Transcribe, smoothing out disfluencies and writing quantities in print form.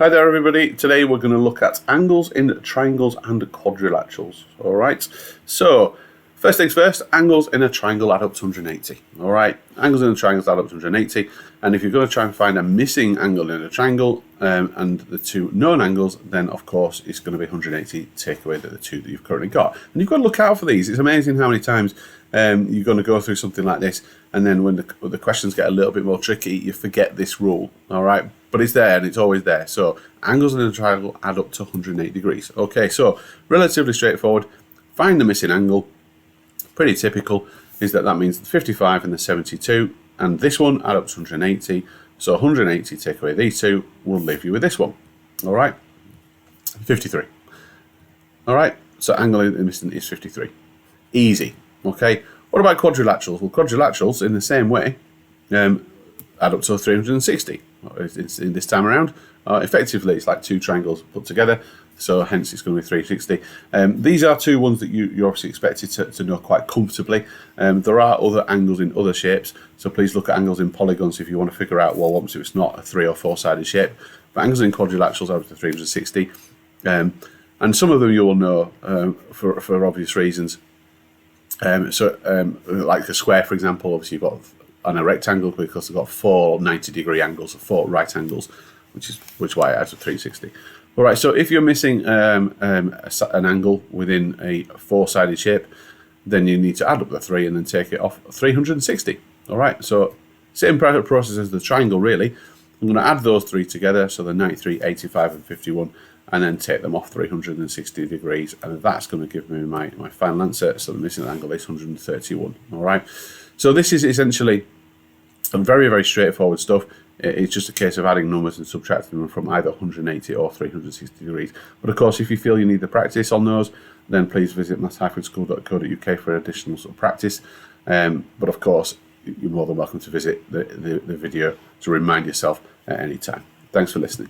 Hi there everybody, today we're going to look at angles in triangles and quadrilaterals. Alright, so first things first, angles in a triangle add up to 180. Alright, angles in a triangle add up to 180, and if you're going to try and find a missing angle in a triangle and the two known angles, then of course it's going to be 180, take away the two that you've currently got. And you've got to look out for these. It's amazing how many times you're going to go through something like this, and then when the questions get a little bit more tricky, you forget this rule. Alright, but it's there and it's always there. So angles in a triangle add up to 180 degrees. Okay, so relatively straightforward. Find the missing angle. Pretty typical is that means the 55 and the 72, and this one add up to 180. So 180 take away these two, will leave you with this one. All right, 53. All right, so angle in missing is 53. Easy. Okay, what about quadrilaterals? Well, quadrilaterals in the same way add up to 360. It's in this time around. Effectively, it's like two triangles put together, so hence it's going to be 360. These are two ones that you're obviously expected to know quite comfortably. There are other angles in other shapes, so please look at angles in polygons if you want to figure out, well, what if it's not a 3 or 4 sided shape. But angles in quadrilaterals are up to 360, and some of them you will know for obvious reasons. Like a square, for example, obviously you've got on a rectangle because they've got 4 90-degree angles, or 4 right angles, which is why it adds to 360. All right, so if you're missing an angle within a 4-sided shape, then you need to add up the 3 and then take it off 360. All right, so same process as the triangle, really. I'm going to add those 3 together, so the 93, 85, and 51, and then take them off 360 degrees, and that's going to give me my final answer. So the missing angle is 131. All right, so this is essentially very, very straightforward stuff. It's just a case of adding numbers and subtracting them from either 180 or 360 degrees. But of course, if you feel you need the practice on those, then please visit maths-school.co.uk for additional sort of practice. But of course, you're more than welcome to visit the video to remind yourself at any time. Thanks for listening.